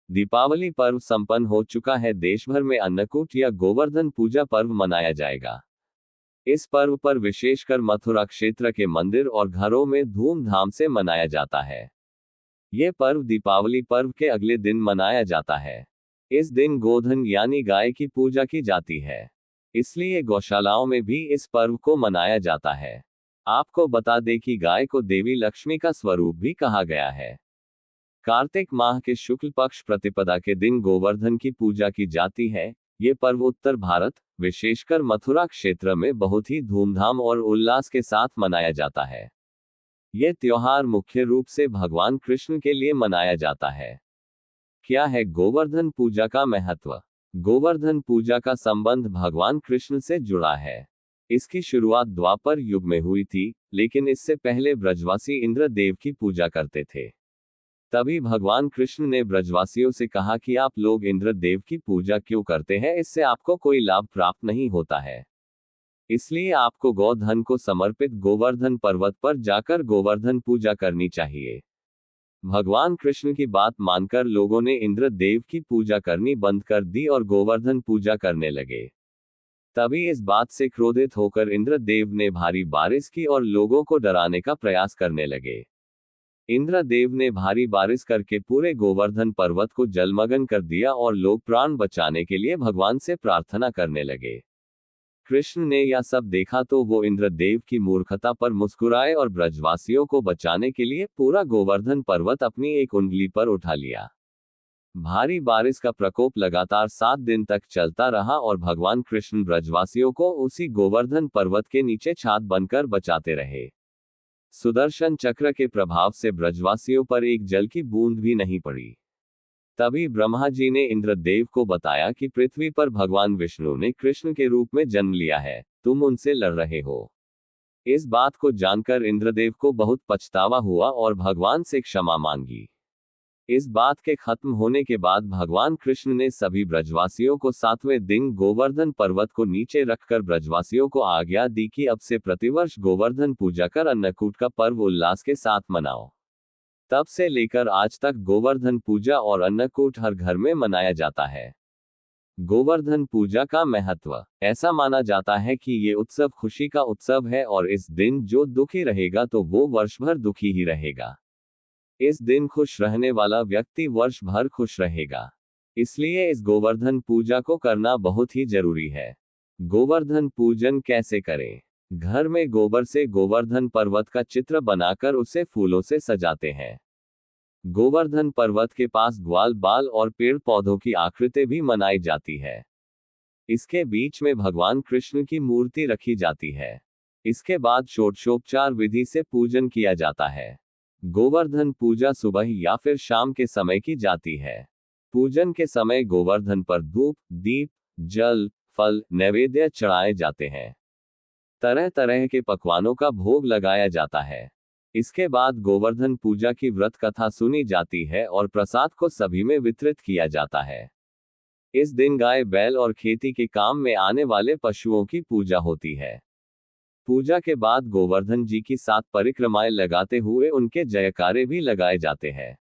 दीपावली पर्व संपन्न हो चुका है। देश भर में अन्नकूट या गोवर्धन पूजा पर्व मनाया जाएगा। इस पर्व पर विशेषकर मथुरा क्षेत्र के मंदिर और घरों में धूमधाम से मनाया जाता है। ये पर्व दीपावली पर्व के अगले दिन मनाया जाता है। इस दिन गोधन यानी गाय की पूजा की जाती है, इसलिए गौशालाओं में भी इस पर्व को मनाया जाता है। आपको बता दें कि गाय को देवी लक्ष्मी का स्वरूप भी कहा गया है। कार्तिक माह के शुक्ल पक्ष प्रतिपदा के दिन गोवर्धन की पूजा की जाती है। ये पर्व उत्तर भारत, विशेषकर मथुरा क्षेत्र में बहुत ही धूमधाम और उल्लास के साथ मनाया जाता है। ये त्योहार मुख्य रूप से भगवान कृष्ण के लिए मनाया जाता है। क्या है गोवर्धन पूजा का महत्व? गोवर्धन पूजा का संबंध भगवान कृष्ण से जुड़ा है। इसकी शुरुआत द्वापर युग में हुई थी, लेकिन इससे पहले ब्रजवासी इंद्रदेव की पूजा करते थे। तभी भगवान कृष्ण ने ब्रजवासियों से कहा कि आप लोग इंद्रदेव की पूजा क्यों करते हैं, इससे आपको कोई लाभ प्राप्त नहीं होता है। इसलिए आपको गोधन को समर्पित गोवर्धन पर्वत पर जाकर गोवर्धन पूजा करनी चाहिए। भगवान कृष्ण की बात मानकर लोगों ने इंद्रदेव की पूजा करनी बंद कर दी और गोवर्धन पूजा करने लगे। तभी इस बात से क्रोधित होकर इंद्रदेव ने भारी बारिश की और लोगों को डराने का प्रयास करने लगे। इंद्रदेव ने भारी बारिश करके पूरे गोवर्धन पर्वत को जलमग्न कर दिया और लोग प्राण बचाने के लिए भगवान से प्रार्थना करने लगे। कृष्ण ने यह सब देखा तो वो इंद्रदेव की मूर्खता पर मुस्कुराए और ब्रजवासियों को बचाने के लिए पूरा गोवर्धन पर्वत अपनी एक उंगली पर उठा लिया। भारी बारिश का प्रकोप लगातार 7 दिन तक चलता रहा और भगवान कृष्ण ब्रजवासियों को उसी गोवर्धन पर्वत के नीचे छात बनकर बचाते रहे। सुदर्शन चक्र के प्रभाव से ब्रजवासियों पर एक जल की बूंद भी नहीं पड़ी। तभी ब्रह्मा जी ने इंद्रदेव को बताया कि पृथ्वी पर भगवान विष्णु ने कृष्ण के रूप में जन्म लिया है, तुम उनसे लड़ रहे हो। इस बात को जानकर इंद्रदेव को बहुत पछतावा हुआ और भगवान से क्षमा मांगी। इस बात के खत्म होने के बाद भगवान कृष्ण ने सभी ब्रजवासियों को 7वें दिन गोवर्धन पर्वत को नीचे रखकर ब्रजवासियों को आज्ञा दी कि अब से प्रतिवर्ष गोवर्धन पूजा कर अन्नकूट का पर्व उल्लास के साथ मनाओ। तब से लेकर आज तक गोवर्धन पूजा और अन्नकूट हर घर में मनाया जाता है। गोवर्धन पूजा का महत्व। ऐसा माना जाता है कि ये उत्सव खुशी का उत्सव है और इस दिन जो दुखी रहेगा तो वो वर्ष भर दुखी ही रहेगा। इस दिन खुश रहने वाला व्यक्ति वर्ष भर खुश रहेगा। इसलिए इस गोवर्धन पूजा को करना बहुत ही जरूरी है। गोवर्धन पूजन कैसे करें? घर में गोबर से गोवर्धन पर्वत का चित्र बनाकर उसे फूलों से सजाते हैं। गोवर्धन पर्वत के पास ग्वाल बाल और पेड़ पौधों की आकृति भी बनाई जाती है। इसके बीच में भगवान कृष्ण की मूर्ति रखी जाती है। इसके बाद षोडशोपचार विधि से पूजन किया जाता है। गोवर्धन पूजा सुबह या फिर शाम के समय की जाती है। पूजन के समय गोवर्धन पर धूप, दीप, जल, फल, नैवेद्य चढ़ाए जाते हैं। तरह तरह के पकवानों का भोग लगाया जाता है। इसके बाद गोवर्धन पूजा की व्रत कथा सुनी जाती है और प्रसाद को सभी में वितरित किया जाता है। इस दिन गाय, बैल और खेती के काम में आने वाले पशुओं की पूजा होती है। पूजा के बाद गोवर्धन जी की 7 परिक्रमाएं लगाते हुए उनके जयकारे भी लगाए जाते हैं।